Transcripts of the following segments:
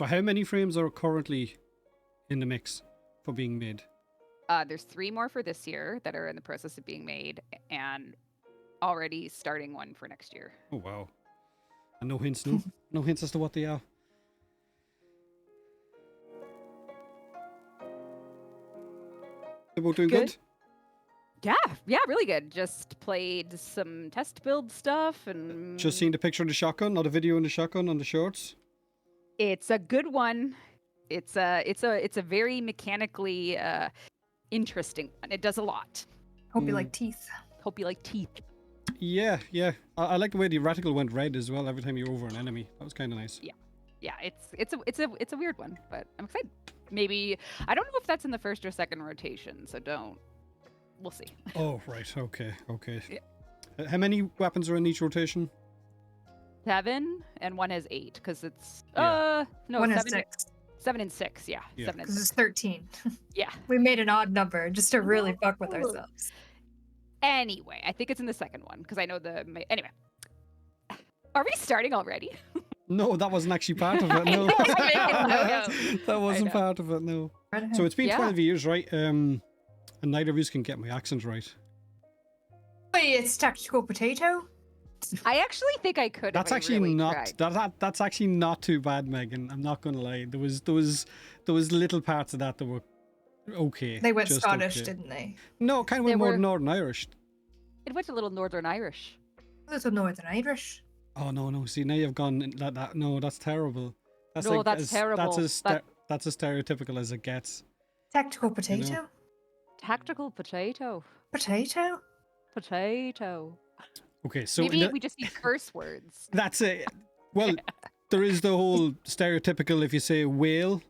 So how many frames are currently in the mix for being made? There's 3 more for this year that are in the process of being made, and already starting one for next year. Oh wow. And no hints, no? No hints as to what they are. They're both doing good? Yeah, really good. Just played some test build stuff and Just seen the picture of the shotgun, not a video in the shotgun on the shorts. it's a good one. It's a very mechanically interesting one. It does a lot. Hope you like teeth. Hope you like teeth. Yeah. I like the way the reticle went red as well every time you're over an enemy. That was kind of nice. Yeah, it's a weird one, but I'm excited. Maybe I don't know if that's in the first or second rotation, so don't. We'll see. Oh right, okay. Yeah. How many weapons are in each rotation? 7 and one has 8 because it's Yeah. no One 7, has 6. 7 and 6. Yeah, Yeah. 7 and Because 6. it's 13. Yeah. We made an odd number just to really fuck with ourselves. Anyway, I think it's in the second one because I know anyway. Are we starting already? No, that wasn't actually part of it. No, I that wasn't know. part of it. No. Right ahead. So it's been Yeah. 12 years, right? And neither of you can get my accent right. Wait, it's tactical potato? I actually think I could. That's if I actually really not tried. that's actually not too bad, Megan. I'm not gonna lie. There was little parts of that were okay. They went just Scottish, okay. didn't they? No, kind of They went more were- Northern Irish. It went a little Northern Irish. Little Northern Irish. Oh no! See, now you've gone that. No, that's terrible. That's No, that's terrible. That's as stereotypical as it gets. Tactical potato? Tactical potato. Potato? Potato. Okay, so Maybe we just need curse words. that's it. Well, there is the whole stereotypical if you say whale,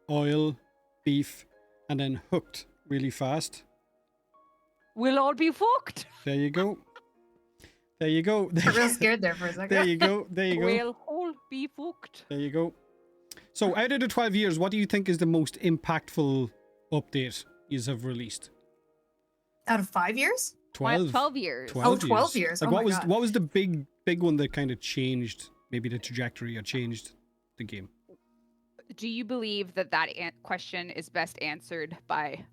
oil, beef, and then hooked really fast. We'll all be fucked. There you go. There you go. Got real scared there for a second. There you go. There you go. We'll all be fucked. There you go. So out of the 12 years, what do you think is the most impactful update you have released? Out of 5 years? 12. 12 years. 12 years. Like Oh what my was God. what was the big one that kind of changed maybe the trajectory or changed the game? Do you believe that question is best answered by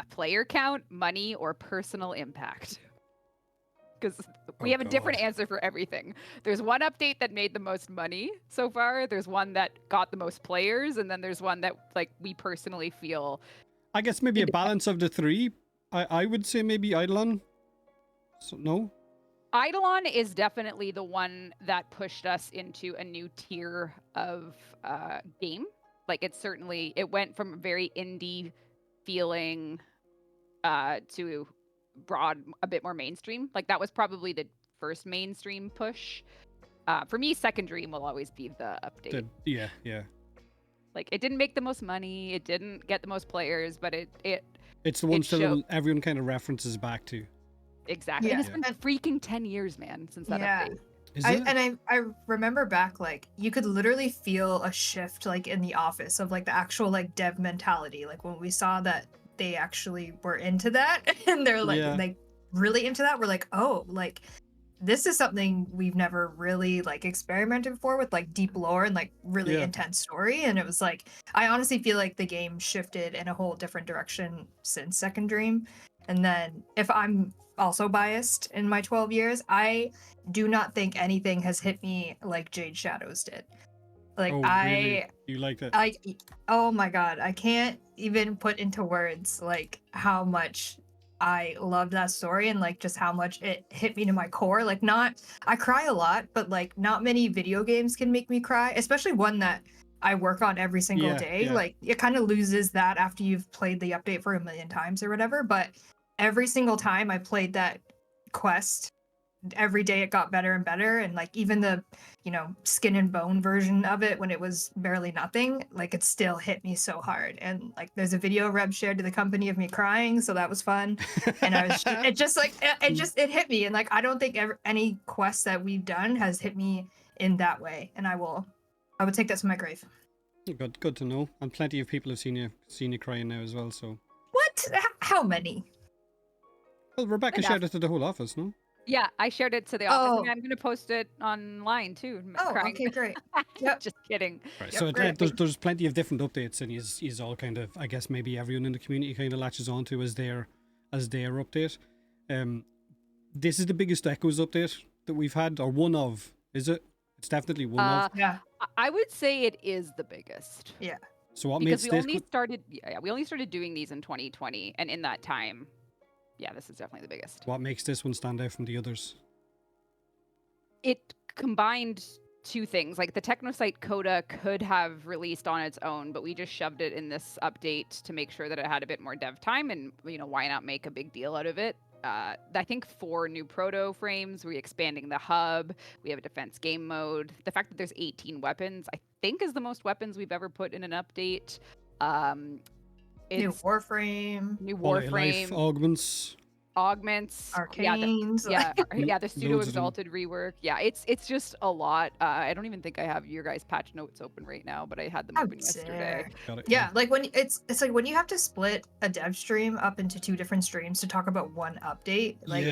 player count, money, or personal impact? Because we Oh, have a different God. answer for everything. There's one update that made the most money so far. There's one that got the most players, and then there's one that like we personally feel. I guess maybe a balance of the three. I would say maybe Eidolon. So no. Eidolon is definitely the one that pushed us into a new tier of game. Like it went from a very indie feeling to broad, a bit more mainstream. Like that was probably the first mainstream push. For me, Second Dream will always be the update. Yeah. Like it didn't make the most money, it didn't get the most players, but It's the one It still showed- everyone kind of references back to. exactly. Yeah. And it's been freaking 10 years, man, since that Yeah. update. Is it? I remember back, like, you could literally feel a shift, like, in the office of, like, the actual, like, dev mentality. Like, when we saw that they actually were into that, and they're, like, Yeah. like really into that, we're like, oh, like, this is something we've never really, like, experimented before with, like, deep lore and, like, really Yeah. intense story. And it was, like, I honestly feel like the game shifted in a whole different direction since Second Dream. And then, if I'm also biased in my 12 years, I do not think anything has hit me like Jade Shadows did. Like, Oh, really? You like that? oh my God, I can't even put into words, like, how much I loved that story and, like, just how much it hit me to my core. Like, I cry a lot, but, like, not many video games can make me cry, especially one that I work on every single day. Yeah. Like, it kind of loses that after you've played the update for 1,000,000 times or whatever. But every single time I played that quest, every day it got better and better. And, like, even the, skin and bone version of it when it was barely nothing, like, it still hit me so hard. And, like, there's a video Reb shared to the company of me crying, so that was fun. And it hit me. And, like, I don't think any quest that we've done has hit me in that way. And I would take that to my grave. Good to know. And plenty of people have seen you crying now as well. So. What? How many? Well, Rebecca Enough. shared it to the whole office, no? Yeah, I shared it to the office, Oh. and I'm gonna post it online too. Oh, crying. okay, great. Yep. Just kidding. Right. Yep, So great. there's plenty of different updates, and he's all kind of, I guess maybe everyone in the community kind of latches onto as their update. This is the biggest Echoes update that we've had, or one of, is it? It's definitely one of. Yeah. I would say it is the biggest. Yeah. So what Because makes we this? only started, we only started doing these in 2020, and in that time, yeah, this is definitely the biggest. What makes this one stand out from the others? It combined two things. Like the Technosite Coda could have released on its own, but we just shoved it in this update to make sure that it had a bit more dev time, and why not make a big deal out of it? I think 4 new Proto-Frames, we're expanding the hub, we have a defense game mode. The fact that there's 18 weapons, I think is the most weapons we've ever put in an update. New Warframe. New Quality of life Warframe. augments. Arcanes. The Pseudo Loads of them. Exalted rework. Yeah, it's just a lot. I don't even think I have your guys' patch notes open right now, but I had them How open yesterday. dare. Got it. Yeah, like when it's like when you have to split a dev stream up into 2 different streams to talk about one update. Like,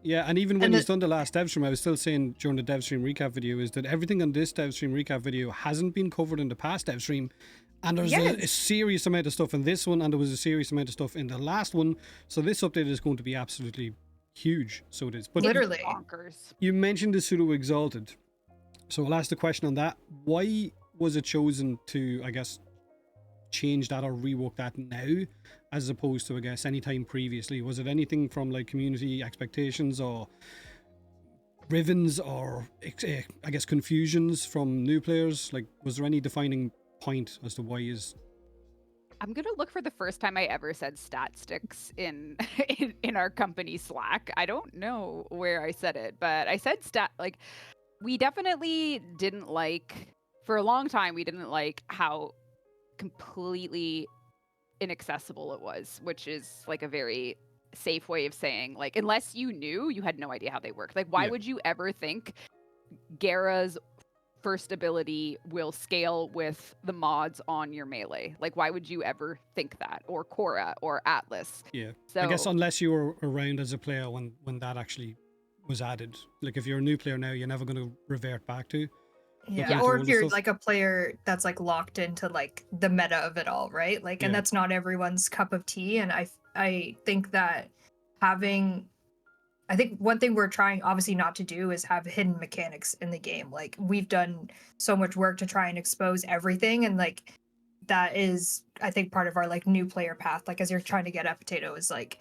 yeah, and even when and he's done the last dev stream, I was still saying during the dev stream recap video is that everything on this dev stream recap video hasn't been covered in the past dev stream, and there's a serious amount of stuff in this one, and there was a serious amount of stuff in the last one. So this update is going to be absolutely huge. So it is. But literally. Bonkers. you mentioned the Pseudo Exalted, so I'll ask the question on that. Why was it chosen to, I guess, change that or rework that now, as opposed to, I guess, any time previously? Was it anything from like community expectations or rivens or I guess confusions from new players? Like, was there any defining point as to why is? I'm gonna look for the first time I ever said stat sticks in in our company Slack. I don't know where I said it, but I said stat. Like, we definitely didn't like, for a long time, we didn't like how completely inaccessible it was, which is like a very safe way of saying, like, unless you knew, you had no idea how they worked. Like, why would you ever think Gara's first ability will scale with the mods on your melee? Like, why would you ever think that? Or Korra or Atlas? Yeah, So I guess unless you were around as a player when that actually was added. Like, if you're a new player now, you're never going to revert back to. Yeah, or if you're like a player that's like locked into like the meta of it all, right? Like, and that's not everyone's cup of tea. And I think that I think one thing we're trying obviously not to do is have hidden mechanics in the game. Like, we've done so much work to try and expose everything, and like that is, I think, part of our like new player path. Like, as you're trying to get at Potato, is like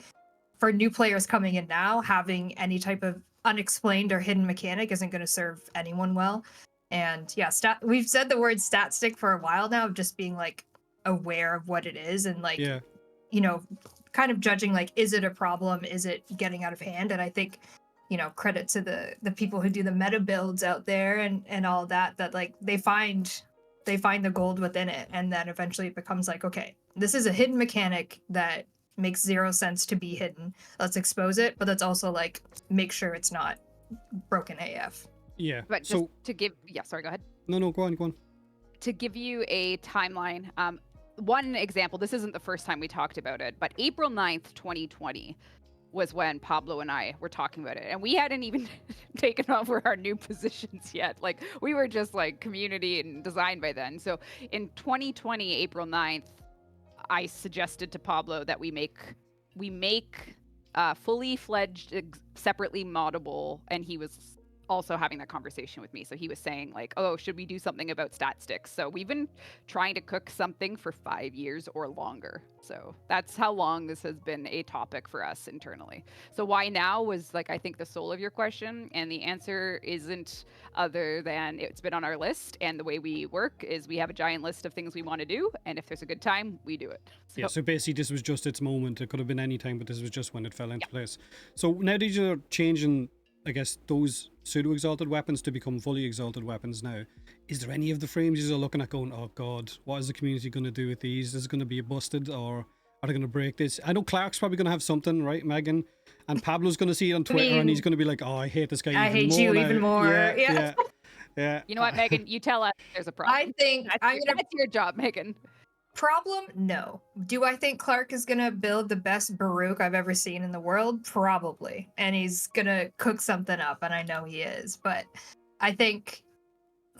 for new players coming in now, having any type of unexplained or hidden mechanic isn't going to serve anyone well. And yeah, we've said the word stat stick for a while now, of just being like aware of what it is and like, kind of judging, like, is it a problem? Is it getting out of hand? And I think, credit to the people who do the meta builds out there and all that like they find the gold within it. And then eventually it becomes like, okay, this is a hidden mechanic that makes 0 sense to be hidden. Let's expose it. But let's also like make sure it's not broken AF. Yeah. But just to give, sorry, go ahead. No, go on. To give you a timeline, one example, this isn't the first time we talked about it, but April 9th, 2020 was when Pablo and I were talking about it. And we hadn't even taken over our new positions yet. Like, we were just like community and design by then. So in 2020, April 9th, I suggested to Pablo that we make fully fledged, separately moddable, and he was also having that conversation with me. So he was saying like, oh, should we do something about stat sticks? So we've been trying to cook something for 5 years or longer. So that's how long this has been a topic for us internally. So why now was like, I think, the soul of your question. And the answer isn't other than it's been on our list. And the way we work is we have a giant list of things we want to do. And if there's a good time, we do it. So basically this was just its moment. It could have been any time, but this was just when it fell into place. So now these are changing, I guess, those pseudo exalted weapons to become fully exalted weapons now. Is there any of the frames you're looking at going, oh god, what is the community going to do with these? Is it going to be busted, or are they going to break this? I know Clark's probably going to have something, right, Megan? And Pablo's going to see it on Twitter, and he's going to be like, oh, I hate this guy even more. I hate you even more. Yeah. You know what, Megan? You tell us there's a problem. I think that's your job, Megan. Problem? No. Do I think Clark is gonna build the best Baruch I've ever seen in the world? Probably. And he's gonna cook something up, and I know he is. But I think,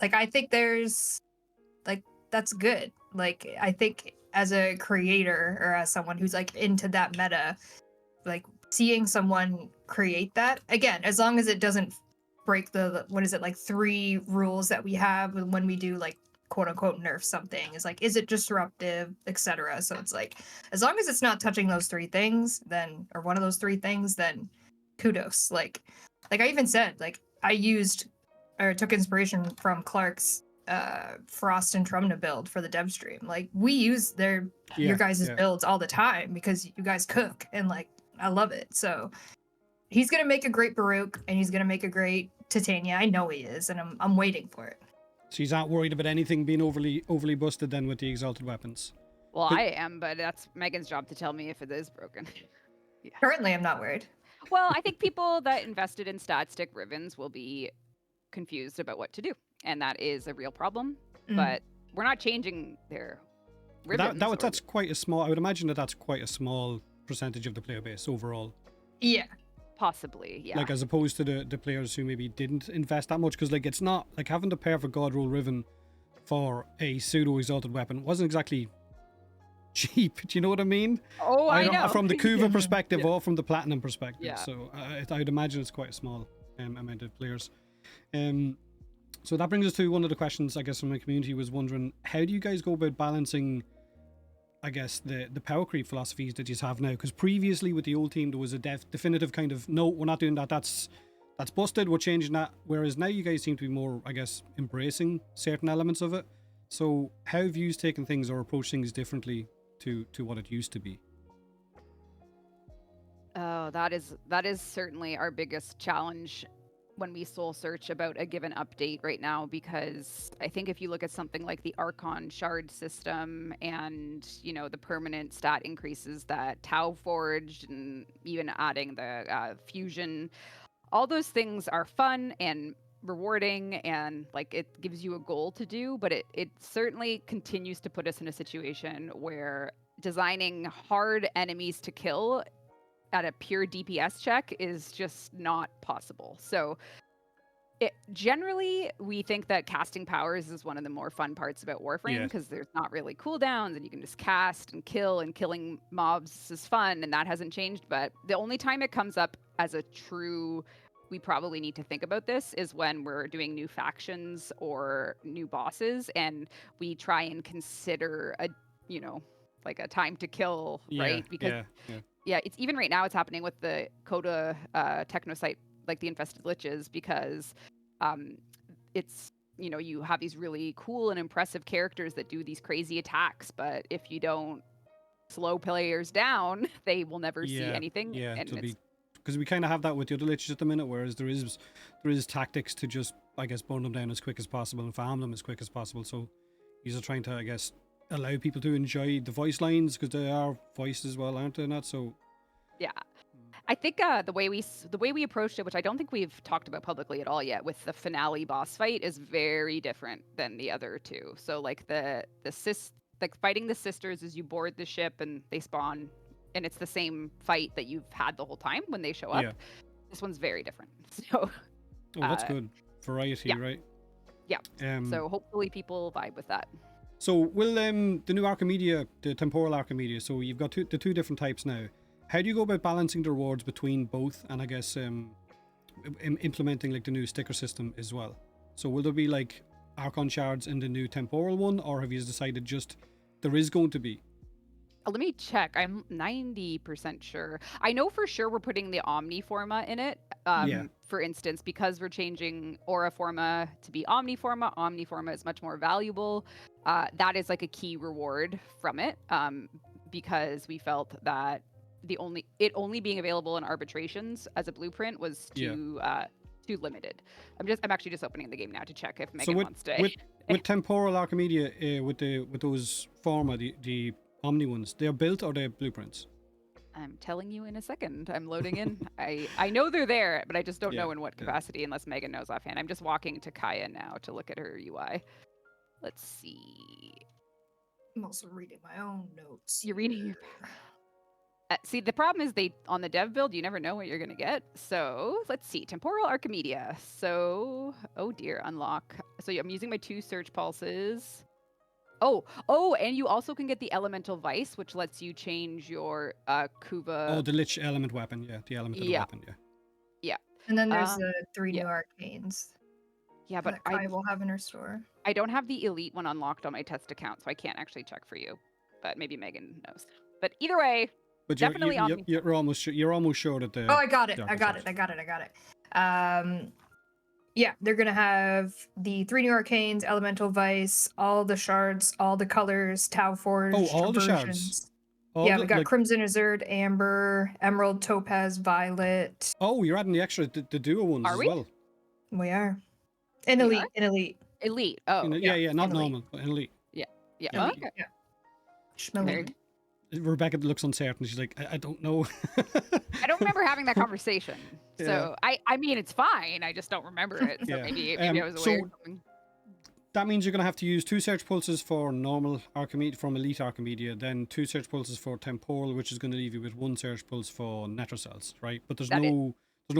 I think there's, that's good. Like, I think as a creator or as someone who's like into that meta, like seeing someone create that again, as long as it doesn't break the what is it, like 3 rules that we have when we do like quote unquote nerf something, is like, is it disruptive, etc. So it's like, as long as it's not touching those 3 things, then, or one of those 3 things, then kudos. Like I even said, like, I used or took inspiration from Clark's Frost and Trumna build for the dev stream. Like, we use your guys' builds all the time because you guys cook, and like, I love it. So he's gonna make a great Baruch, and he's gonna make a great Titania. I know he is, and I'm waiting for it. So he's not worried about anything being overly busted then with the exalted weapons. Well, I am, but that's Megan's job to tell me if it is broken. Yeah. Currently, I'm not worried. Well, I think people that invested in stat stick Rivens will be confused about what to do, and that is a real problem. But we're not changing their Rivens. That's quite a small. I would imagine that's quite a small percentage of the player base overall. Yeah. Possibly, yeah. Like, as opposed to the players who maybe didn't invest that much, because like, it's not like having the perfect God roll Riven for a pseudo exalted weapon wasn't exactly cheap. Do you know what I mean? Oh, I know. From the Kuva perspective or from the Platinum perspective. Yeah. So I'd imagine it's quite a small amount of players. So that brings us to one of the questions, I guess, from my community was wondering, how do you guys go about balancing, I guess, the power creep philosophies that you have now? Because previously with the old team, there was a definitive kind of, no, we're not doing that. That's busted. We're changing that. Whereas now you guys seem to be more, I guess, embracing certain elements of it. So how have you taken things or approached things differently to what it used to be? Oh, that is certainly our biggest challenge when we soul search about a given update right now, because I think if you look at something like the Archon shard system and, you know, the permanent stat increases that Tau forged, and even adding the fusion, all those things are fun and rewarding, and like, it gives you a goal to do, but it certainly continues to put us in a situation where designing hard enemies to kill at a pure DPS check is just not possible. So generally, we think that casting powers is one of the more fun parts about Warframe, because there's not really cooldowns and you can just cast and kill, and killing mobs is fun, and that hasn't changed. But the only time it comes up as a true, we probably need to think about this, is when we're doing new factions or new bosses, and we try and consider a, you know, like a time to kill, right? Because yeah, it's even right now it's happening with the Coda technosite, like the infested Liches, because it's, you know, you have these really cool and impressive characters that do these crazy attacks, but if you don't slow players down, they will never see anything. Yeah, and because we kind of have that with the other Liches at the minute, whereas there is tactics to just, I guess, burn them down as quick as possible and farm them as quick as possible. So these are trying to, I guess, allow people to enjoy the voice lines, because they are voiced as well, aren't they? Not so. Yeah, I think the way we approached it, which I don't think we've talked about publicly at all yet, with the finale boss fight, is very different than the other two. So like like fighting the sisters as you board the ship and they spawn, and it's the same fight that you've had the whole time when they show up. Yeah. This one's very different. So. Oh, that's good. Variety, right? Yeah. So hopefully people vibe with that. So will the new Archimedea, the Temporal Archimedea, so you've got the two different types now. How do you go about balancing the rewards between both, and I guess implementing like the new sticker system as well? So will there be like Archon shards in the new Temporal one, or have you decided just there is going to be? Let me check. I'm 90% sure. I know for sure we're putting the Omniforma in it. For instance, because we're changing Aura Forma to be Omniforma. Omniforma is much more valuable. That is like a key reward from it, because we felt that it only being available in arbitrations as a blueprint was too limited. I'm actually just opening the game now to check if Megan wants to. With Temporal Archimedea, with those Forma, the Omni ones, they're built or they're blueprints? I'm telling you in a second. I'm loading in. I know they're there, but I just don't know in what capacity, unless Megan knows offhand. I'm just walking to Kaya now to look at her UI. Let's see. I'm also reading my own notes. You're reading your see, the problem is on the dev build, you never know what you're going to get. So let's see. Temporal Archimedea. So, oh dear, unlock. So I'm using my 2 search pulses. Oh, and you also can get the Elemental Vice, which lets you change your Kuva. Oh, the Lich element weapon. Yeah, the element of the weapon. Yeah. And then there's the 3 new arcanes. Yeah, but that Kai will have in her store. I don't have the elite one unlocked on my test account, so I can't actually check for you. But maybe Megan knows. But either way, but definitely you're almost sure that the. Oh, I got it. I got it. Yeah, they're gonna have the 3 new arcanes, Elemental Vice, all the shards, all the colors, Tau Forge. Oh, all the shards. We got Crimson Azure, Amber, Emerald, Topaz, Violet. Oh, you're adding the extra, the duo ones as well. We are. In Elite. Elite. Oh. Yeah, not normal, but in Elite. Yeah. Elite. Okay. Yeah. Schmilling. Rebecca looks uncertain. She's like, I don't know. I don't remember having that conversation. So I mean, it's fine. I just don't remember it. So maybe I was aware of something. That means you're going to have to use 2 search pulses for normal Archimedea, from Elite Archimedea, then 2 search pulses for Temporal, which is going to leave you with 1 search pulse for Netrocells, right? But there's no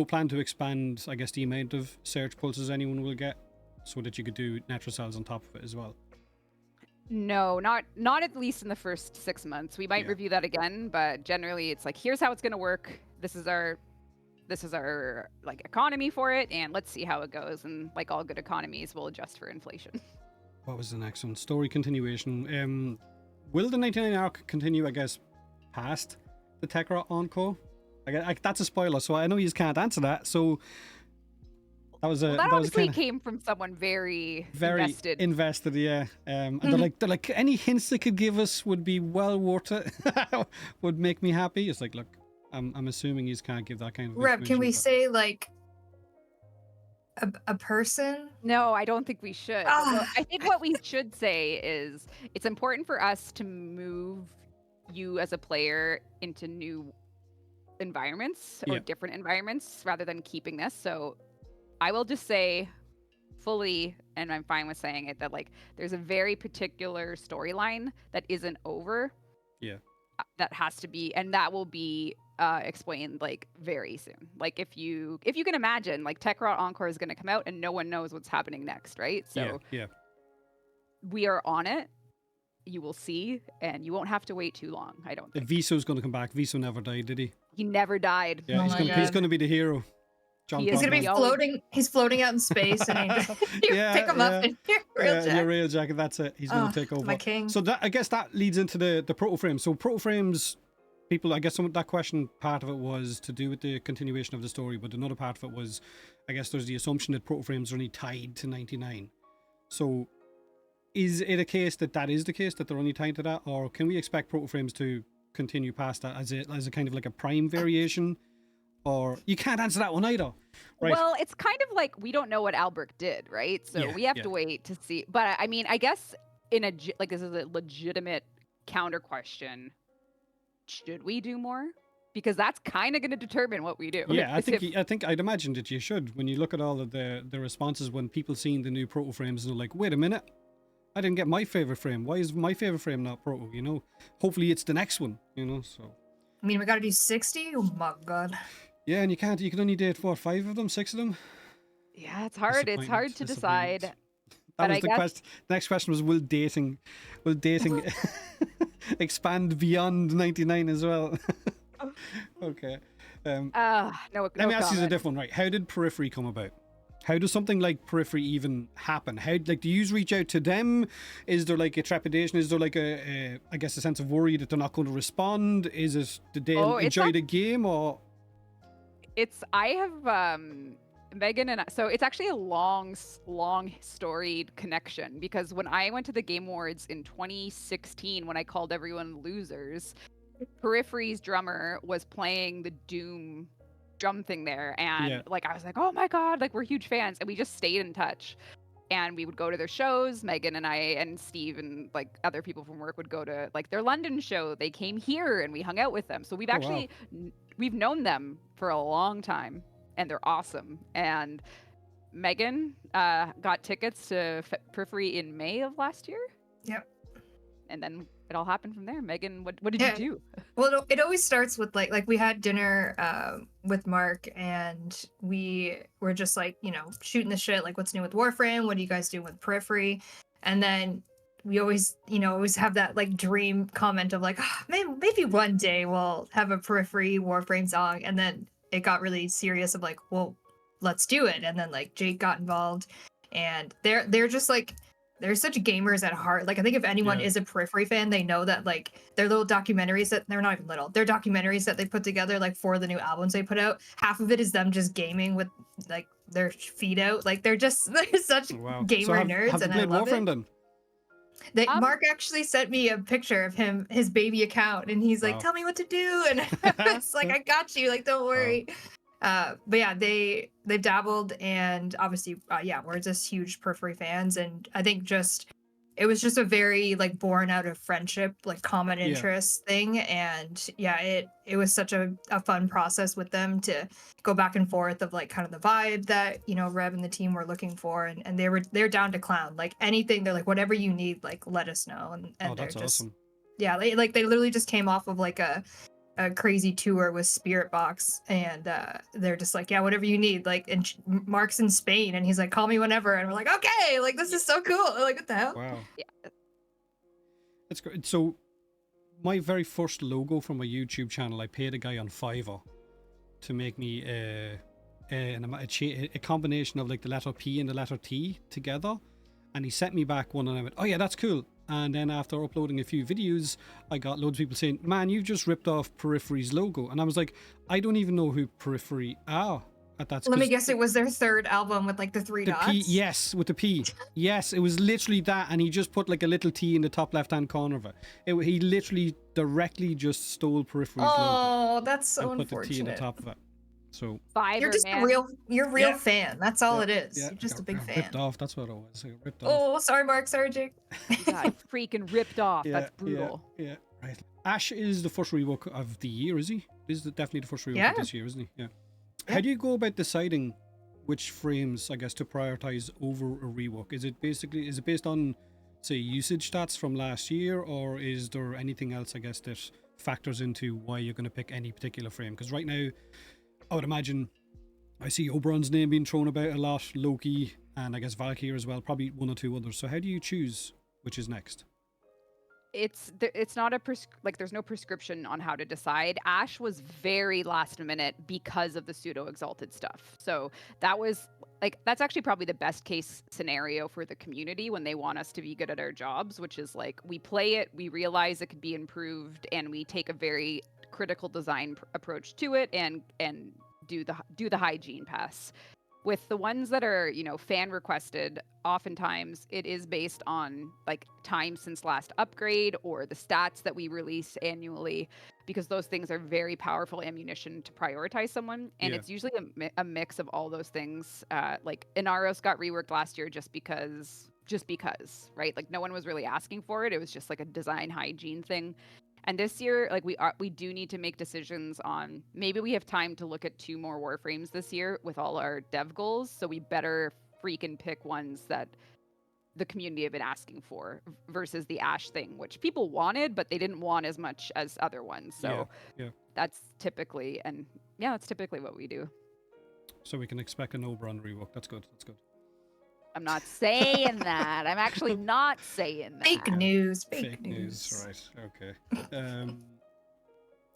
plan to expand, I guess, the amount of search pulses anyone will get, so that you could do Netrocells on top of it as well. No, not at least in the first 6 months. We might review that again, but generally it's like, here's how it's going to work. This is our like economy for it, and let's see how it goes. And like all good economies, we'll adjust for inflation. What was the next one? Story continuation. Will the 99 arc continue, I guess, past the Tekra Encore? That's a spoiler, so I know you can't answer that. So that was that obviously came from someone very invested, yeah. And they're like, any hints they could give us would be well worth it. Would make me happy. It's like, look, I'm assuming you can't give that kind of Rep, can we say like a person? No, I don't think we should. I think what we should say is it's important for us to move you as a player into new environments or different environments rather than keeping this. So I will just say fully, and I'm fine with saying it, that like there's a very particular storyline that isn't over. Yeah. That has to be, and that will be explained like very soon. Like if you can imagine, like Tekra Encore is going to come out and no one knows what's happening next, right? So we are on it. You will see, and you won't have to wait too long. I don't think. Viso's going to come back. Viso never died, did he? He never died. Yeah, he's going to be the hero. He's going to be floating. He's floating out in space, and you pick him up in your rail jacket. That's it. He's going to take over. My king. So I guess that leads into the Proto-Frames. So Proto-Frames, people, I guess that question, part of it was to do with the continuation of the story, but another part of it was, I guess there's the assumption that Proto-Frames are only tied to 99. So is it a case that is the case, that they're only tied to that, or can we expect Proto-Frames to continue past that as a kind of like a prime variation? Or you can't answer that one either. Right. Well, it's kind of like we don't know what Albrecht did, right? So we have to wait to see. But I mean, I guess this is a legitimate counter question. Should we do more? Because that's kind of going to determine what we do. Yeah, I think I'd imagine that you should. When you look at all of the responses when people seeing the new Proto-Frames and they're like, wait a minute, I didn't get my favorite frame. Why is my favorite frame not Proto? You know, hopefully it's the next one. You know, so. I mean, we got to do 60. Oh my god. Yeah, and you can only date 5 of them, 6 of them. Yeah, it's hard. It's hard to decide. That was the question. The next question was, will dating expand beyond 99 as well? Okay. No, let me ask you a different one, right? How did Periphery come about? How does something like Periphery even happen? How, like, do you reach out to them? Is there like a trepidation? Is there like I guess a sense of worry that they're not going to respond? Is it, did they enjoy the game, or? I have Megan and so it's actually a long storied connection, because when I went to the Game Awards in 2016, when I called everyone losers, Periphery's drummer was playing the Doom drum thing there, and like I was like, oh my god, like we're huge fans, and we just stayed in touch, and we would go to their shows. Megan and I and Steve and like other people from work would go to like their London show. They came here and we hung out with them, so we've actually we've known them for a long time, and they're awesome. And Megan got tickets to Periphery in May of last year. Yep. and then it all happened from there. Megan, what did Yeah. you do? Well, it always starts with like we had dinner with Mark, and we were just like, shooting the shit, like what's new with Warframe, what do you guys do with Periphery, and then we always have that like dream comment of like, maybe one day we'll have a Periphery Warframe song, and then it got really serious of like, well, let's do it, and then like Jake got involved, and they're just like, they're such gamers at heart. Like, I think if anyone Yeah. is a Periphery fan, they know that like their little documentaries that they're not even little, they're documentaries that they put together like for the new albums they put out. Half of it is them just gaming with like their feet out. Like they're such Wow. gamer So nerds, have you and I played love Warframe it. then? Mark actually sent me a picture of his baby account, and he's like, Wow. "Tell me what to do," and it's like, "I got you. Like, don't worry." But yeah, they've dabbled, and obviously, we're just huge Periphery fans, and I think it was just a very like born out of friendship, like common Yeah. interest thing, and yeah, it was such a fun process with them to go back and forth of like kind of the vibe that Reb and the team were looking for, and they're down to clown, like anything. They're like, whatever you need, like let us know, and Oh, they're that's just awesome. yeah, they literally just came off of like a crazy tour with Spirit Box, and they're just like, yeah, whatever you need, like, and Mark's in Spain, and he's like, call me whenever, and we're like, okay, like this is so cool, like what the hell. Wow. Yeah. That's great. So my very first logo for my YouTube channel, I paid a guy on Fiverr to make me a combination of like the letter P and the letter T together, and he sent me back one, and I went, oh yeah, that's cool. And then after uploading a few videos, I got loads of people saying, man, you've just ripped off Periphery's logo. And I was like, I don't even know who Periphery are at that. Let me guess, it was their third album with like the three dots. P, yes, with the P. Yes, it was literally that, and he just put like a little T in the top left-hand corner of it. He literally directly just stole Periphery's logo. Oh, that's so and put unfortunate. the T in the top of it. So You're just man. you're a real fan. That's all it is. yeah, You're just a big fan. Ripped off. That's what it was. I got ripped off. Oh, sorry, Mark. Sorry, Jake. You got freaking ripped off. That's brutal. Yeah, right. Ash is the first rework of the year, is he? This is definitely the first rework of this year, isn't he? Yeah. How do you go about deciding which frames, I guess, to prioritize over a rework? Is it based on, say, usage stats from last year, or is there anything else, I guess, that factors into why you're going to pick any particular frame? Because right now, I would imagine I see Oberon's name being thrown about a lot, Loki, and I guess Valkyrie as well, probably one or two others. So how do you choose which is next? It's not there's no prescription on how to decide. Ash was very last minute because of the Pseudo Exalted stuff. So that was like, that's actually probably the best case scenario for the community when they want us to be good at our jobs, which is like, we play it, we realize it could be improved, and we take a very critical design approach to it and do the hygiene pass. With the ones that are, fan requested, oftentimes it is based on like time since last upgrade or the stats that we release annually, because those things are very powerful ammunition to prioritize someone. And it's usually a mix of all those things. Like Inaros got reworked last year just because, right? Like no one was really asking for it. It was just like a design hygiene thing. And this year, like we do need to make decisions on, maybe we have time to look at 2 more Warframes this year with all our dev goals. So we better freaking pick ones that the community have been asking for versus the Ash thing, which people wanted, but they didn't want as much as other ones. So that's typically, that's typically what we do. So we can expect an Oberon rework. That's good. That's good. I'm not saying that. I'm actually not saying that. Fake news. Fake news. Right. Okay.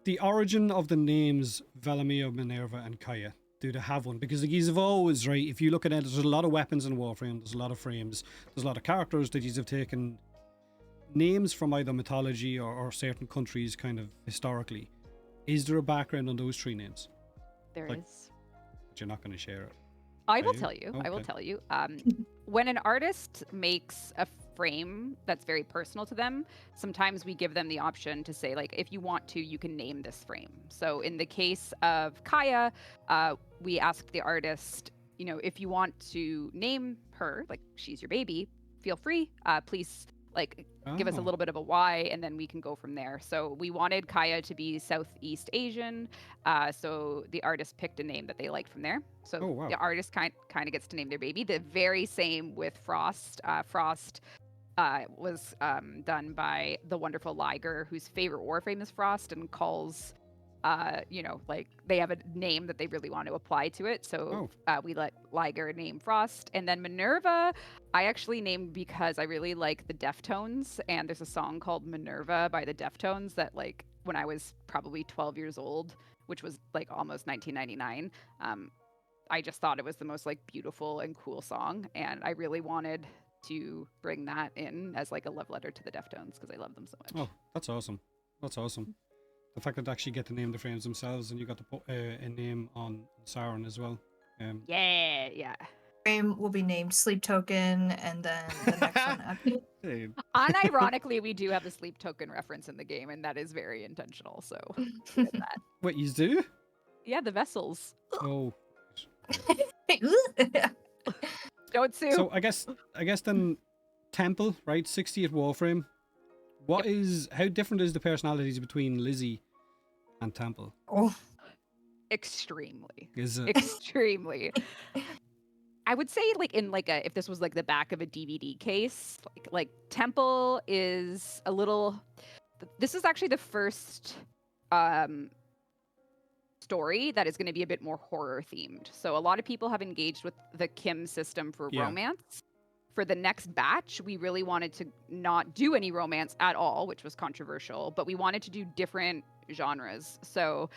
The origin of the names Valamir, Minerva, and Kaya. Do they have one? Because these have always, right, if you look at it, there's a lot of weapons in Warframe, there's a lot of frames, there's a lot of characters that these have taken names from either mythology or certain countries kind of historically. Is there a background on those 3 names? There is. But you're not going to share it. I will tell you. I will tell you. When an artist makes a frame that's very personal to them, sometimes we give them the option to say, like, if you want to, you can name this frame. So in the case of Kaya, we asked the artist, if you want to name her, like she's your baby, feel free. Please, like, give us a little bit of a why, and then we can go from there. So we wanted Kaya to be Southeast Asian. So the artist picked a name that they liked from there. So the artist kind of gets to name their baby. The very same with Frost. Frost was done by the wonderful Liger, whose favorite Warframe is Frost, and calls, like they have a name that they really want to apply to it. So we let Liger name Frost. And then Minerva, I actually named because I really like the Deftones. And there's a song called Minerva by the Deftones that, like, when I was probably 12 years old, which was like almost 1999, I just thought it was the most like beautiful and cool song. And I really wanted to bring that in as like a love letter to the Deftones because I love them so much. Oh, that's awesome. That's awesome. The fact that they actually get to name the frames themselves, and you got to put a name on Sauron as well. Yeah. Frame will be named Sleep Token, and then the next one up. Hey, Unironically, we do have a sleep token reference in the game, and that is very intentional. So get that. what you do? Yeah, the vessels. Oh. Don't sue. So I guess then Temple, right? 60 at Warframe. How different is the personalities between Lizzie and Temple? Oh, Extremely. Is it? Extremely. I would say like in like if this was like the back of a DVD case, like Temple is a little. This is actually the first story that is going to be a bit more horror themed. So a lot of people have engaged with the Kim system for romance. For the next batch, we really wanted to not do any romance at all, which was controversial, but we wanted to do different genres. So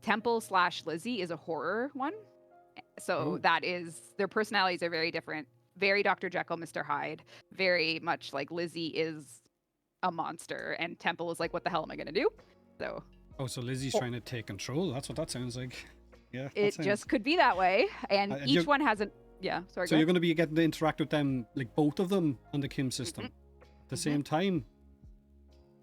Temple/Lizzie is a horror one. So that is, their personalities are very different. Very Dr. Jekyll, Mr. Hyde. Very much like Lizzie is a monster and Temple is like, what the hell am I going to do? So. Oh, so Lizzie's trying to take control. That's what that sounds like. Yeah. It just could be that way. And each one has a. Yeah, sorry. So you're going to be getting to interact with them, like both of them on the Kim system at the same time?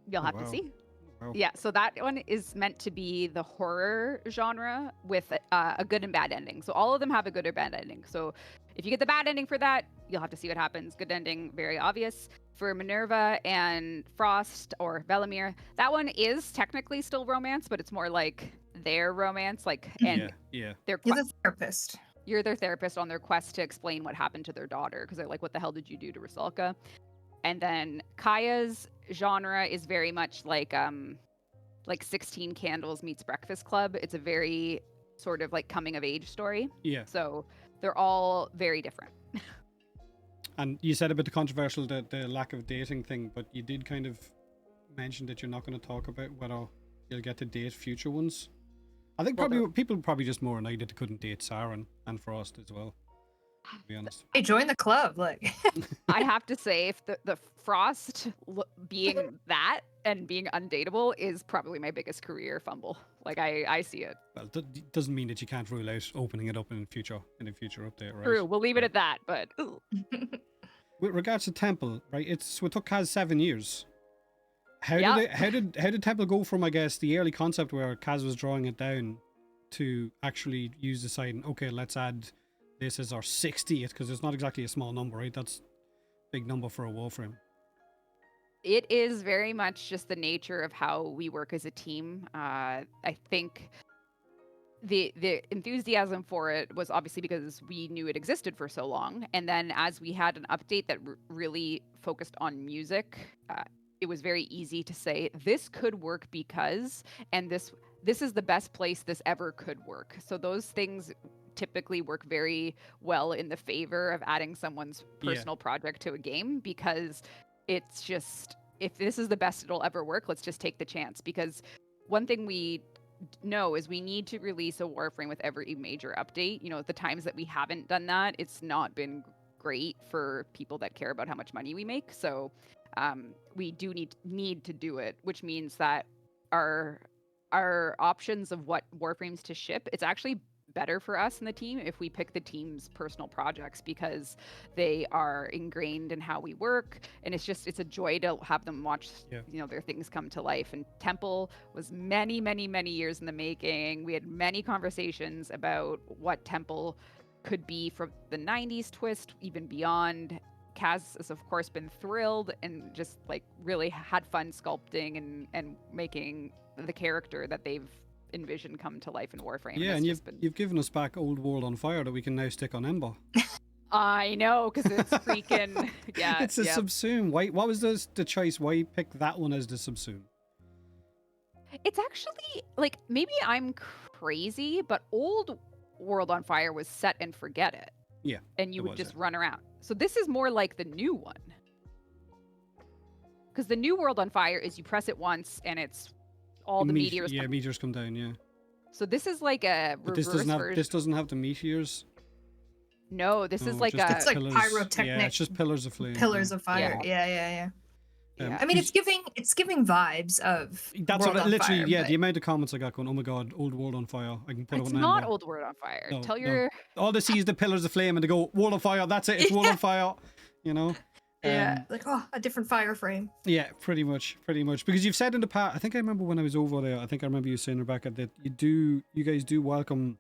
You'll have to see. Wow. Yeah, so that one is meant to be the horror genre with a good and bad ending. So all of them have a good or bad ending. So if you get the bad ending for that, you'll have to see what happens. Good ending, very obvious. For Minerva and Frost or Velimir, that one is technically still romance, but it's more like their romance. Like, and yeah. You're the therapist. You're their therapist on their quest to explain what happened to their daughter because they're like, what the hell did you do to Rusalka? And then Kaya's genre is very much like 16 Candles meets Breakfast Club. It's a very sort of like coming of age story. Yeah. So they're all very different. And you said about the controversial, the lack of dating thing, but you did kind of mention that you're not going to talk about whether you'll get to date future ones. I think people probably just more annoyed that they couldn't date Sauron and Frost as well, to be honest. Hey, join the club. Like, I have to say, if the Frost being that and being undateable is probably my biggest career fumble. Like I see it. Well, it doesn't mean that you can't rule out opening it up in a future update, right? True. We'll leave it at that. But with regards to Temple, right? It took Kaz 7 years. How did Temple go from, I guess, the early concept where Kaz was drawing it down to actually use deciding, okay, let's add this as our 60th, because it's not exactly a small number, right? That's a big number for a Warframe. it is very much just the nature of how we work as a team. I think the enthusiasm for it was obviously because we knew it existed for so long, and then as we had an update that really focused on music, it was very easy to say this could work because, and this is the best place this ever could work. So those things typically work very well in the favor of adding someone's personal project to a game, because it's just, if this is the best it'll ever work, let's just take the chance. Because one thing we know is we need to release a Warframe with every major update. You know, the times that we haven't done that, it's not been great for people that care about how much money we make. So we do need to do it, which means that our options of what Warframes to ship, it's actually better for us in the team if we pick the team's personal projects, because they are ingrained in how we work, and it's a joy to have them watch their things come to life. And Temple was many years in the making. We had many conversations about what Temple could be from the 90s twist, even beyond. Kaz has of course been thrilled and just like really had fun sculpting and making the character that they've envisioned come to life in Warframe. Yeah, and you've given us back Old World on Fire that we can now stick on Ember. I know, because it's freaking yeah. It's a yep. subsume. Why? What was the choice? Why pick that one as the subsume? It's actually like maybe I'm crazy, but old World on Fire was set and forget it. Yeah, And you it would was, just yeah. run around. So this is more like the new one. Because the new World on Fire is you press it once and it's all the meteors. Yeah, meteors come down. Yeah, So this is like a but reverse version. this doesn't have the meteors. No, this is No, like just the It's like pillars. pyrotechnic. Yeah, it's just pillars of flame. Pillars yeah. of fire. Yeah. yeah. I mean, it's giving vibes of That's World what on literally. Fire, Yeah, but the amount of comments I got going. Oh my god, old world on fire. I can put it's it on not Amber. old World on Fire. No, Tell no. your All they see is the pillars of flame, and they go world on fire. That's it. It's world on fire. You know. yeah. like, oh, a different fire frame. Yeah, pretty much. Because you've said in the past, I think I remember when I was over there, I think I remember you saying, Rebecca, that you guys do welcome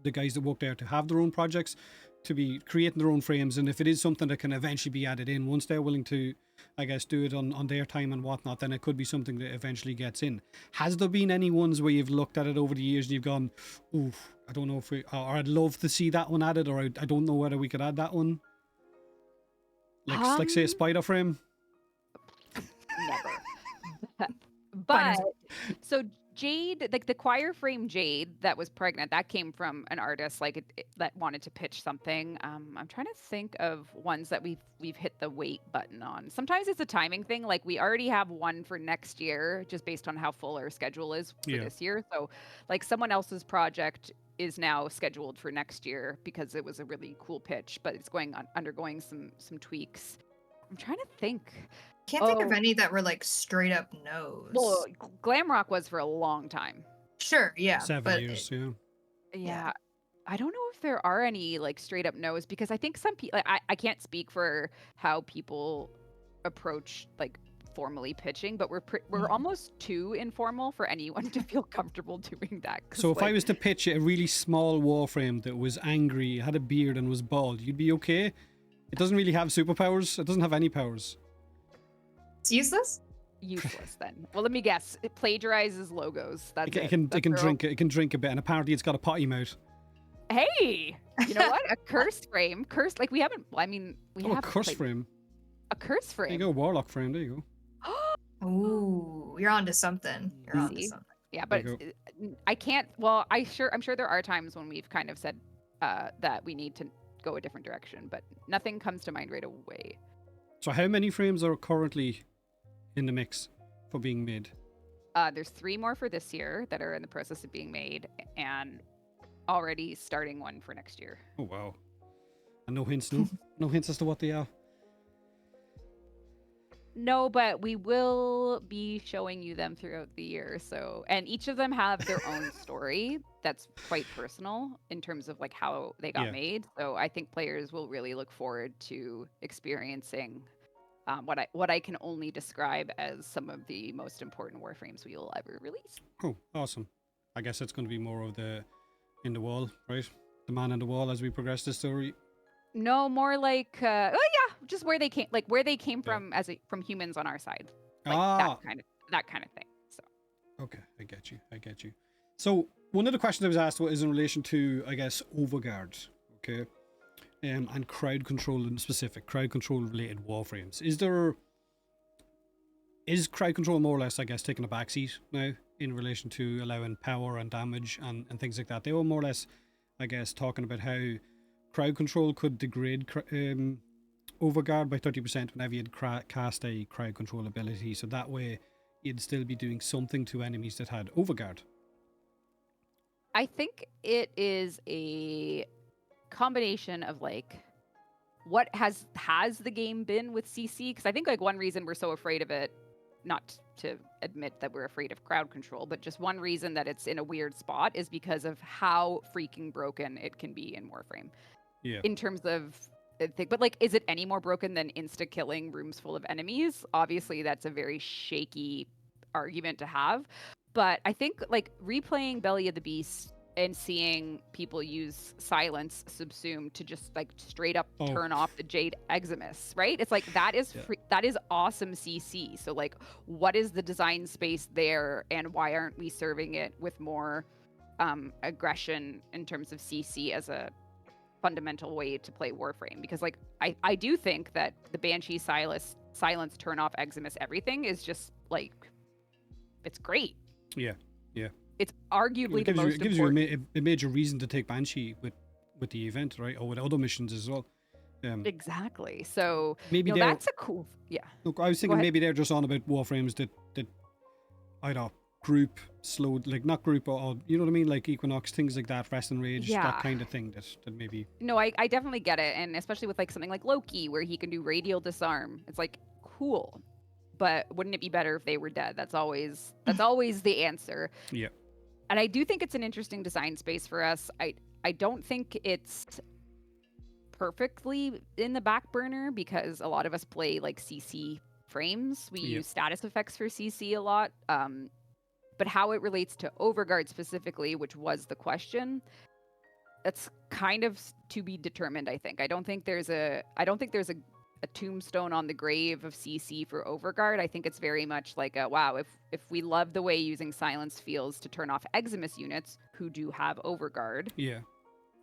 the guys that work there to have their own projects, to be creating their own frames, and if it is something that can eventually be added in, once they're willing to, I guess, do it on their time and whatnot, then it could be something that eventually gets in. Has there been any ones where you've looked at it over the years and you've gone, oof, I don't know if we, or I'd love to see that one added, or I don't know whether we could add that one? Like say a spider frame? Never. But so Jade, like the choir frame Jade that was pregnant, that came from an artist like that wanted to pitch something. I'm trying to think of ones that we've hit the wait button on. Sometimes it's a timing thing. Like we already have one for next year, just based on how full our schedule is for this year. So like someone else's project is now scheduled for next year because it was a really cool pitch, but it's undergoing some tweaks. I'm trying to think. Can't think of any that were like straight up no's. Well, Glamrock was for a long time. Sure, yeah. 7 years, Yeah. I don't know if there are any like straight up no's because I think some people, I can't speak for how people approach like formally pitching, but we're almost too informal for anyone to feel comfortable doing that. So if I was to pitch a really small Warframe that was angry, had a beard and was bald, you'd be okay? It doesn't really have superpowers. It doesn't have any powers. It's useless? Useless then. Well, let me guess. It plagiarizes logos. That's it can drink a bit, and apparently it's got a potty mouth. Hey, you know what? A cursed frame. Cursed, like we haven't. I mean, we have a curse frame. A curse frame. There you go, warlock frame. There you go. Ooh, you're onto something. You're onto something. Yeah, but I can't. Well, I'm sure there are times when we've kind of said that we need to go a different direction, but nothing comes to mind right away. So how many frames are currently in the mix for being made? There's 3 more for this year that are in the process of being made, and already starting one for next year. Oh wow! And no hints, no, no hints as to what they are. No, but we will be showing you them throughout the year. So, and each of them have their own story that's quite personal in terms of like how they got made. So I think players will really look forward to experiencing what I can only describe as some of the most important Warframes we will ever release. Oh, awesome! I guess it's going to be more of the in the wall, right? The man in the wall as we progress the story. No, more like just where they came from from humans on our side, like that kind of thing. So okay, I get you. So one of the questions I was asked is in relation to, I guess, Overguard, okay, and crowd control in specific, crowd control related Warframes. Is crowd control more or less, I guess, taking a backseat now in relation to allowing power and damage and things like that? They were more or less, I guess, talking about how crowd control could degrade Overguard by 30% whenever you'd cast a crowd control ability, so that way you'd still be doing something to enemies that had Overguard. I think it is a combination of like what has the game been with CC, because I think like one reason we're so afraid of it, not to admit that we're afraid of crowd control, but just one reason that it's in a weird spot is because of how freaking broken it can be in Warframe. Yeah. In terms of, but like, is it any more broken than insta-killing rooms full of enemies? Obviously, that's a very shaky argument to have. But I think like replaying Belly of the Beast and seeing people use silence subsume to just like straight up turn off the Jade Eximus, right? It's like that is that is awesome CC. So like, what is the design space there, and why aren't we serving it with more aggression in terms of CC as a fundamental way to play Warframe, because like I do think that the Banshee silence turn off Eximus everything is just like, it's great. Yeah, yeah. It's arguably the most it gives important. you a major reason to take Banshee with the event, right? Or with other missions as well. Exactly. So maybe that's a cool. Yeah. Look, I was thinking maybe they're just on about Warframes that I don't know, group slowed, like not group or you know what I mean, like Equinox, things like that, Rest and Rage, Yeah. that kind of thing that maybe. No, I definitely get it, and especially with like something like Loki where he can do radial disarm. It's like cool, but wouldn't it be better if they were dead? That's always the answer. Yeah. And I do think it's an interesting design space for us. I don't think it's perfectly in the back burner because a lot of us play like CC frames. We use status effects for CC a lot. But how it relates to Overguard specifically, which was the question, that's kind of to be determined, I think. I don't think there's a tombstone on the grave of CC for Overguard. I think it's very much like a, wow, if we love the way using silence feels to turn off Eximus units who do have Overguard,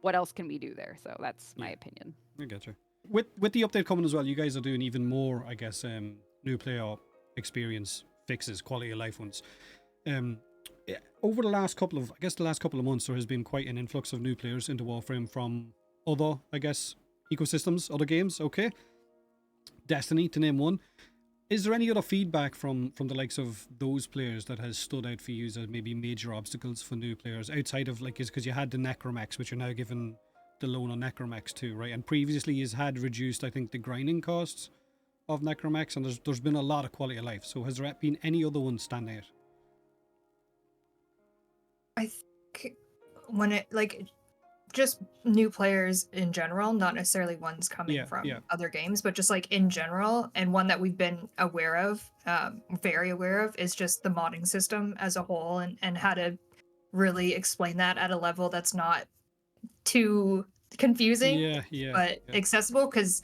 what else can we do there? So that's my opinion. I get you. With the update coming as well, you guys are doing even more, I guess, new player experience fixes, quality of life ones. Over the last couple of months, there has been quite an influx of new players into Warframe from other, I guess, ecosystems, other games. Okay, Destiny, to name one. Is there any other feedback from the likes of those players that has stood out for you as maybe major obstacles for new players outside of, like, is because you had the Necromex, which you're now given the loan on Necromex too, right? And previously you had reduced, I think, the grinding costs of Necromex, and there's been a lot of quality of life. So has there been any other ones stand out? I think when it, like, just new players in general, not necessarily ones coming from other games, but just like in general, and one that we've been aware of, very aware of, is just the modding system as a whole, and how to really explain that at a level that's not too confusing, but accessible, because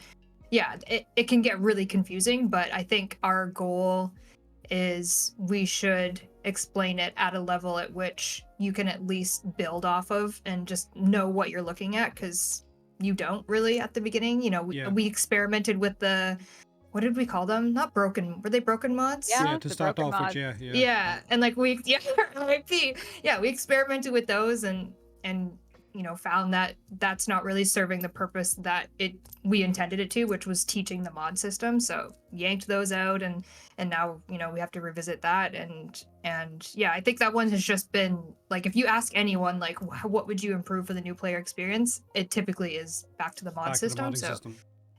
it can get really confusing, but I think our goal is we should explain it at a level at which you can at least build off of and just know what you're looking at, because you don't really at the beginning. You know, we experimented with the, what did we call them? Not broken, were they broken mods? Yeah, to start off with, and like we we experimented with those and you know, found that that's not really serving the purpose that we intended it to, which was teaching the mod system. So yanked those out, and now, you know, we have to revisit that. And I think that one has just been like, if you ask anyone like what would you improve for the new player experience, it typically is back to the mod system.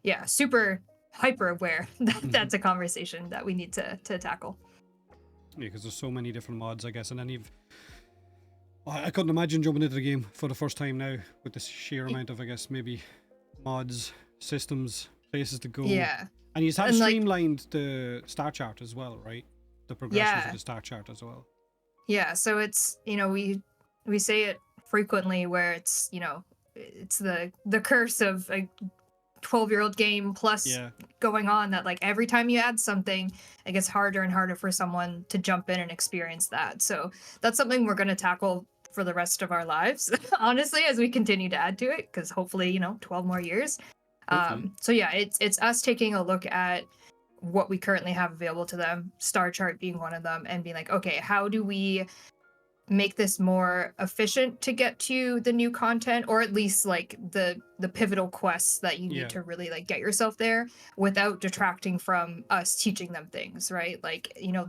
Yeah, super hyper aware that that's a conversation that we need to tackle. Yeah, because there's so many different mods, I guess, and then I couldn't imagine jumping into the game for the first time now with the sheer amount of, I guess, maybe mods, systems, places to go. Yeah. And you have streamlined the star chart as well, right? The progression of the star chart as well. Yeah, so it's, you know, we say it frequently where it's, you know, it's the curse of a 12-year-old game plus going on, that like every time you add something, it gets harder and harder for someone to jump in and experience that. So that's something we're going to tackle for the rest of our lives, honestly, as we continue to add to it, because hopefully, you know, 12 more years. So yeah, it's us taking a look at what we currently have available to them, star chart being one of them, and being like, okay, how do we make this more efficient to get to the new content, or at least like the pivotal quests that you need to really like get yourself there without detracting from us teaching them things, right? Like, you know,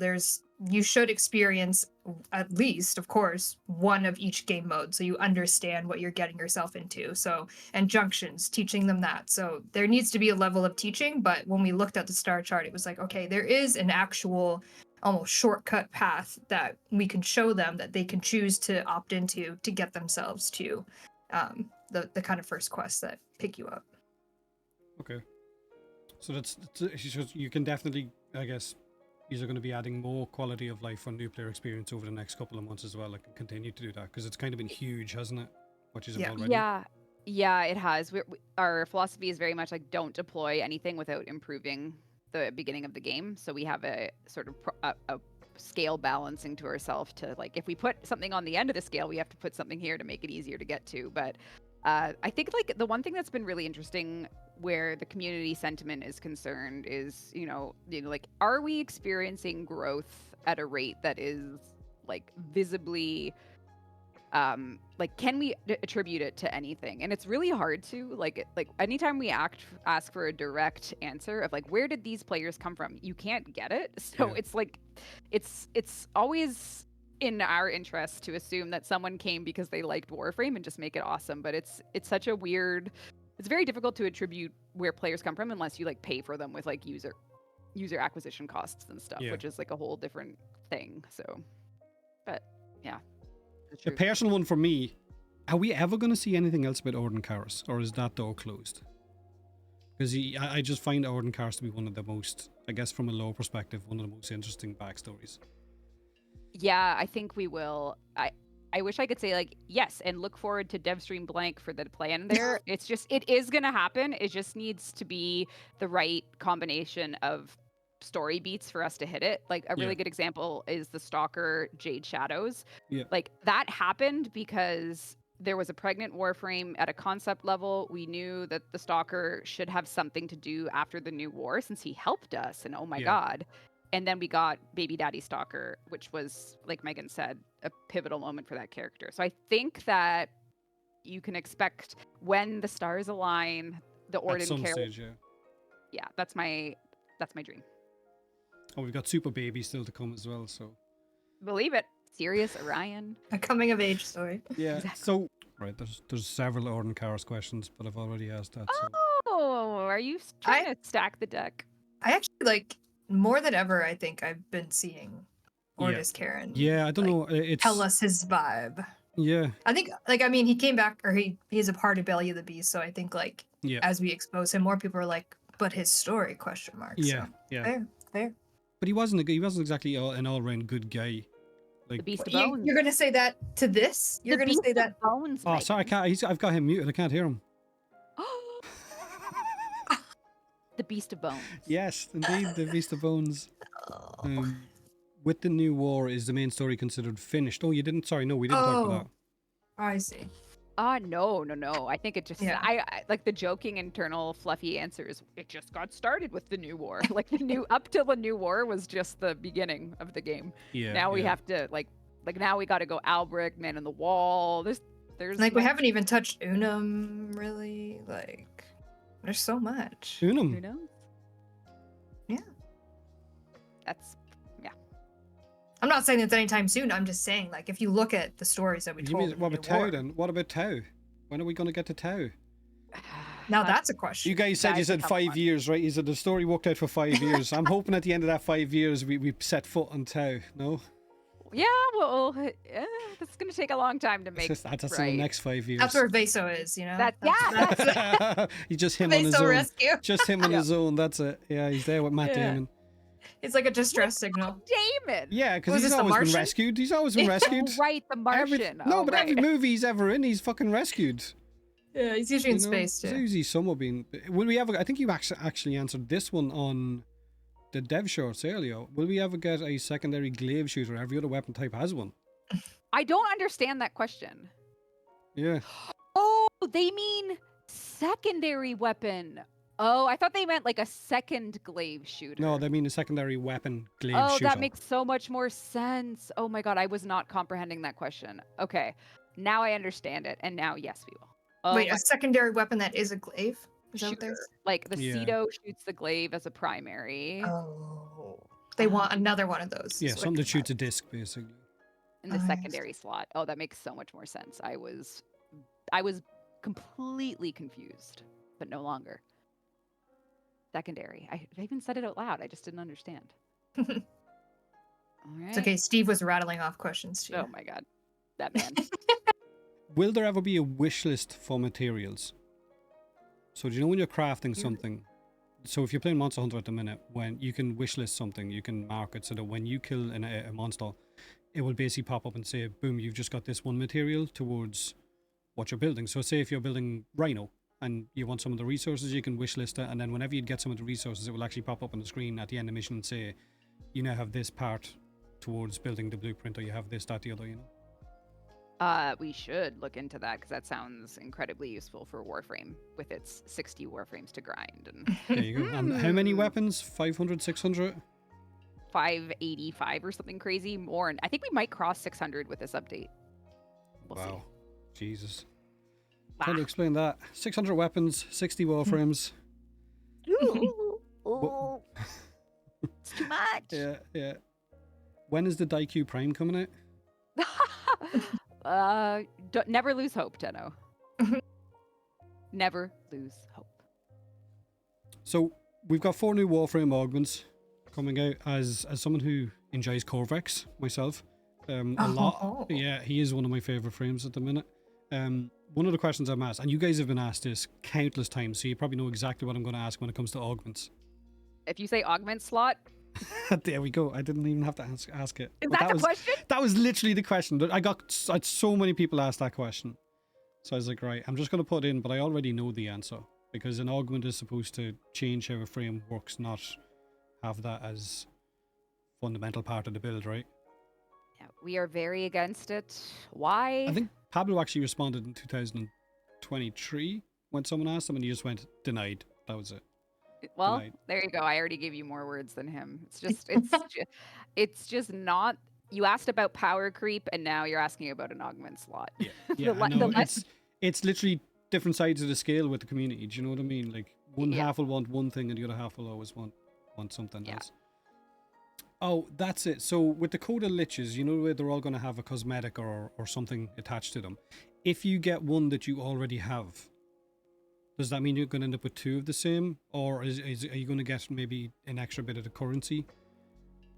you should experience at least, of course, one of each game mode so you understand what you're getting yourself into. So, and junctions, teaching them that. So there needs to be a level of teaching, but when we looked at the star chart, it was like, okay, there is an actual almost shortcut path that we can show them that they can choose to opt into to get themselves to the kind of first quests that pick you up. Okay. So you can definitely, I guess, these are going to be adding more quality of life on new player experience over the next couple of months as well. Like, continue to do that because it's kind of been huge, hasn't it? What you've already. Yeah, it has. Our philosophy is very much like, don't deploy anything without improving the beginning of the game. So we have a sort of a scale balancing to ourselves to, like, if we put something on the end of the scale, we have to put something here to make it easier to get to. But I think like the one thing that's been really interesting where the community sentiment is concerned is, like, are we experiencing growth at a rate that is like visibly, like, can we attribute it to anything? And it's really hard to like anytime we ask for a direct answer of like, where did these players come from? You can't get it. So Yeah. it's like, it's always in our interest to assume that someone came because they liked Warframe and just make it awesome. But it's such a weird, it's very difficult to attribute where players come from unless you like pay for them with like user acquisition costs and stuff, Yeah. which is like a whole different thing. So, but yeah. A personal one for me, are we ever going to see anything else about Ordan Karris, or is that door closed? Because I just find Ordan Karris to be one of the most, I guess from a lore perspective, one of the most interesting backstories. Yeah, I think we will. I wish I could say like yes and look forward to DevStream blank for the plan there. It's just, it is going to happen. It just needs to be the right combination of story beats for us to hit it. Like a really good example is the Stalker Jade Shadows. Yeah. Like that happened because there was a pregnant Warframe at a concept level. We knew that the Stalker should have something to do after the new war since he helped us, and oh my god. And then we got Baby Daddy Stalker, which was, like Megan said, a pivotal moment for that character. So I think that you can expect when the stars align, the Ordan At some character. stage, Yeah, that's my dream. Oh, we've got Super Baby still to come as well, so. Believe it. Sirius Orion. A coming of age story. Yeah. Exactly. So there's several Ordan Karris questions, but I've already asked that. So. Oh, are you trying to stack the deck? I actually like more than ever. I think I've been seeing Ordis Karen. Yeah, I don't know. It's Tell us his vibe. Yeah. I think, like, I mean, he came back, or he's a part of Belly of the Beast. So I think, like, as we expose him, more people are like, but his story ? Yeah, so, fair. But he wasn't exactly an all-round good guy. Like, The Beast of Bones. You're gonna say that to this? You're gonna say that? Bones. Oh, sorry, I can't. I've got him muted. I can't hear him. The Beast of Bones. Yes, indeed, the Beast of Bones. With the new war, is the main story considered finished? Oh, you didn't. Sorry, no, we didn't talk about that. I see. No. I think it just, I like the joking internal fluffy answers. It just got started with the new war. Like up till the new war was just the beginning of the game. Yeah. Now we have to like now we got to go Albrecht, Man in the Wall. There's like we haven't even touched Unum really. Like there's so much. Unum. Who knows? Yeah. That's I'm not saying it's anytime soon. I'm just saying, like, if you look at the stories that we told. What about Tau then? What about Tau? When are we going to get to Tau? Now that's a question. You guys said 5 years, right? You said the story worked out for 5 years. I'm hoping at the end of that 5 years we set foot on Tau. No. Yeah, well, that's going to take a long time to make. That's right. in the next 5 years. That's where Vaso is, you know. That's He's just him on his Vaso own. rescue. Just him on his own. That's it. Yeah, he's there with Matt Damon. It's like a distress signal. Damon. Yeah, because he's always been rescued. He's always been rescued. Right, the Martian. Every movie he's ever in, he's fucking rescued. Yeah, he's usually in space too. He's usually somewhere being. Will we ever? I think you actually answered this one on the dev shorts earlier. Will we ever get a secondary glaive shooter? Every other weapon type has one. I don't understand that question. Yeah. Oh, they mean secondary weapon. Oh, I thought they meant like a second glaive shooter. No, they mean a secondary weapon glaive shooter. Oh, that makes so much more sense. Oh my god, I was not comprehending that question. Okay, now I understand it, and now yes, we will. Oh, wait, a secondary weapon that is a glaive? Is that what shooter. Like the Pseudo shoots the glaive as a primary. Oh, they want another one of those. Yeah, something that shoots a disc, basically. In the secondary slot. Oh, that makes so much more sense. I was completely confused, but no longer. Secondary. I even said it out loud. I just didn't understand. All right. It's okay. Steve was rattling off questions too. Oh my god, that man. Will there ever be a wish list for materials? So do you know when you're crafting something? So if you're playing Monster Hunter at the minute, when you can wish list something, you can mark it so that when you kill a monster, it will basically pop up and say, boom, you've just got this one material towards what you're building. So say if you're building Rhino and you want some of the resources, you can wish list it, and then whenever you get some of the resources, it will actually pop up on the screen at the end of the mission and say, you now have this part towards building the blueprint, or you have this, that, the other, you know? We should look into that because that sounds incredibly useful for Warframe with its 60 Warframes to grind and There you go. And how many weapons? 500, 600? 585 or something crazy more. And I think we might cross 600 with this update. We'll Wow. Jesus. see. Trying to explain that. 600 weapons, 60 Warframes. Ooh, it's too much. Yeah, yeah. When is the Daiku Prime coming out? Never lose hope, Tenno. Never lose hope. So we've got 4 new Warframe augments coming out. As someone who enjoys Corvex myself, a lot. Oh. Yeah, he is one of my favorite frames at the minute. One of the questions I'm asked, and you guys have been asked this countless times, so you probably know exactly what I'm going to ask when it comes to augments. If you say augment slot, There we go. I didn't even have to ask it. is But that the was, question? That was literally the question. I had so many people ask that question. So I was like, right, I'm just going to put in, but I already know the answer. Because an augment is supposed to change how a frame works, not have that as fundamental part of the build, right? Yeah, we are very against it. Why? I think Pablo actually responded in 2023 when someone asked him and he just went, denied. That was it. Well, denied. there you go. I already gave you more words than him. It's just not. You asked about power creep, and now you're asking about an augment slot. Yeah, yeah. The I le- know. the less- It's literally different sides of the scale with the community. Do you know what I mean? Like one Yeah. half will want one thing and the other half will always want something Yeah. else. Oh, that's it. So with the Coda Liches, you know where they're all going to have a cosmetic or something attached to them. If you get one that you already have, does that mean you're going to end up with 2 of the same? Or are you going to get maybe an extra bit of the currency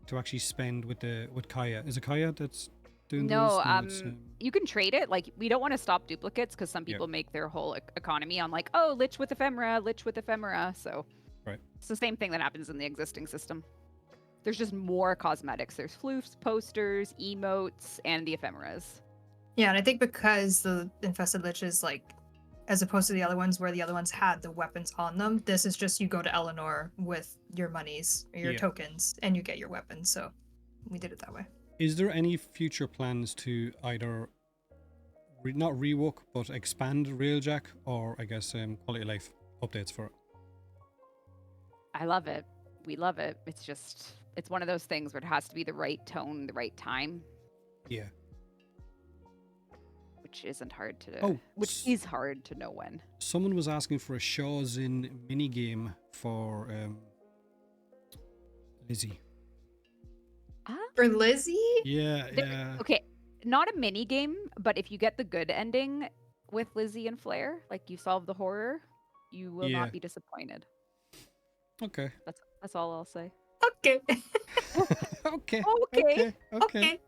to actually spend with Kaya? Is it Kaya that's doing No, those? It's, you can trade it. Like, we don't want to stop duplicates because some Yeah. people make their whole economy on like, oh, Lich with ephemera. So Right. it's the same thing that happens in the existing system. There's just more cosmetics. There's floofs, posters, emotes, and the ephemeras. Yeah, and I think because the infested lich is like, as opposed to the other ones where the other ones had the weapons on them, this is just you go to Eleanor with your monies or your Yeah. tokens and you get your weapons. So we did it that way. Is there any future plans to either not rework but expand Railjack, or I guess quality of life updates for it? I love it. We love it. It's one of those things where it has to be the right tone, the right time, Yeah. which isn't hard to Oh, which is hard to know when. Someone was asking for a Shaw's in minigame for Lizzie. For Lizzie? Yeah, There- yeah. Okay, not a mini game, but if you get the good ending with Lizzie and Flair, like you solve the horror, you will Yeah. not be disappointed. Okay. That's all I'll say. Okay. Okay. Okay. Okay.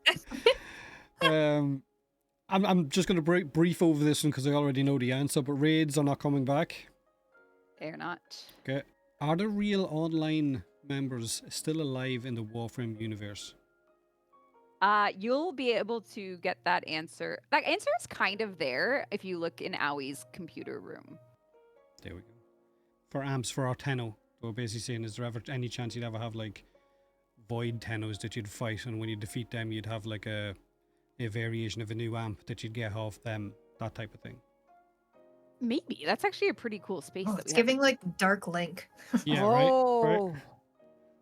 I'm just going to brief over this one because I already know the answer, but raids are not coming back. They're not. Okay. Are the real online members still alive in the Warframe universe? You'll be able to get that answer. That answer is kind of there if you look in Awie's computer room. There we go. For amps for our Tenno, they were basically saying, is there ever any chance you'd ever have like void Tennos that you'd fight, and when you defeat them, you'd have like a variation of a new amp that you'd get off them, that type of thing. Maybe that's actually a pretty cool space. Oh, that it's we have. giving like Dark Link. Yeah, Oh. right.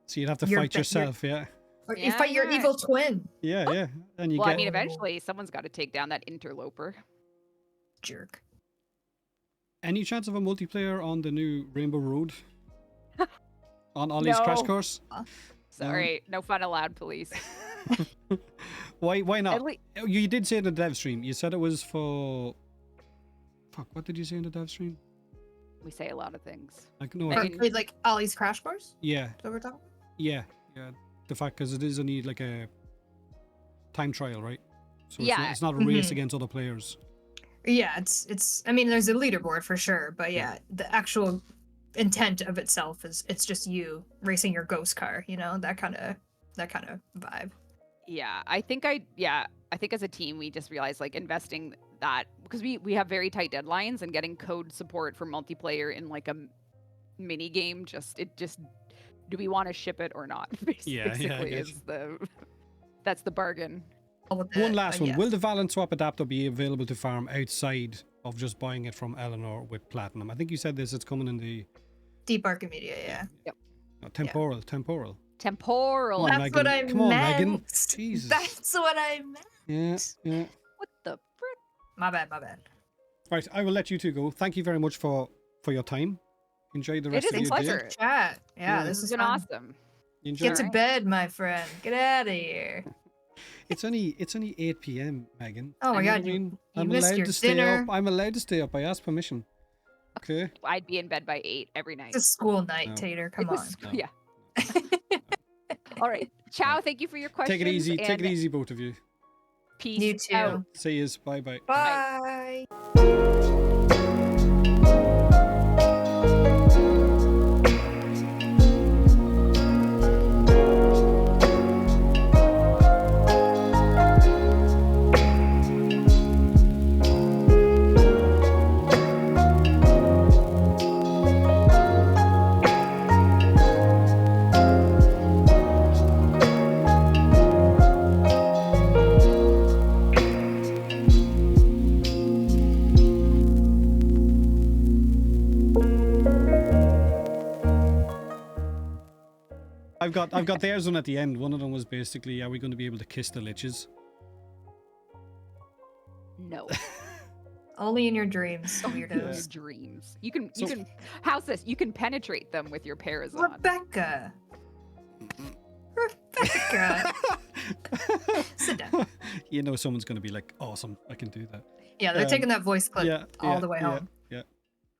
So you'd have to You're fight ba- you're- yourself, yeah. Or you fight your Yeah. evil twin. Yeah, yeah. And you Well, get I mean, eventually someone's got to take down that interloper. Jerk. any chance of a multiplayer on the new Rainbow Road? On Ollie's Crash No. Course? Sorry, no fun allowed, police. Why not? At lea- You did say in the dev stream. You said it was for. Fuck, what did you say in the dev stream? we say a lot of things. Like, no, I Or, mean- like Ollie's Crash Course? yeah, Is that what we're talking about? yeah. The fact, because it is only like a time trial, right? So Yeah. it's not a race Mhm. against other players. Yeah, it's I mean there's a leaderboard for sure, but yeah, the actual intent of itself is it's just you racing your ghost car, you know, that kind of vibe. Yeah, I think as a team we just realized like investing that because we have very tight deadlines and getting code support for multiplayer in like a mini game just do we want to ship it or not? Yeah, I Basically get is that's the bargain. with the- One last one. yeah. Will the Valent Swap adapter be available to farm outside of just buying it from Eleanor with Platinum? I think you said this. It's coming in the Deep Archimedea, yeah. no, Temporal. Temporal. Come on, That's Megan. what I Come on, meant. Megan. Jesus. That's what I meant. Yeah. What the frick? My bad. Right, I will let you two go. Thank you very much for your time. Enjoy the It rest is of a your pleasure. day. Chat. Yeah, Yeah. this This is has been fun. awesome. You enjoy Get it? to Alright. bed, my friend. Get out of here. It's only 8 p.m., Megan. Oh my You know god, what I mean? you I'm missed allowed your to stay dinner. up. I'm allowed to stay up. I asked permission. Okay. I'd be in bed by 8 every night. It's a school night, No. Tater. Come It's on. a No. Yeah. All right. Ciao. Thank you for your questions. Take it easy. Take it and easy, both of you. Peace You too. out. See yous. Bye bye. Bye. I've got theirs one at the end. One of them was basically, are we going to be able to kiss the liches? No. Only in your dreams, Your weirdos. dreams. You can So- how's this? You can penetrate them with your pairs on. Rebecca. Rebecca. Sit down. You know someone's going to be like, awesome, I can do that. Yeah, they're Um, taking that voice clip all the way home. Yeah.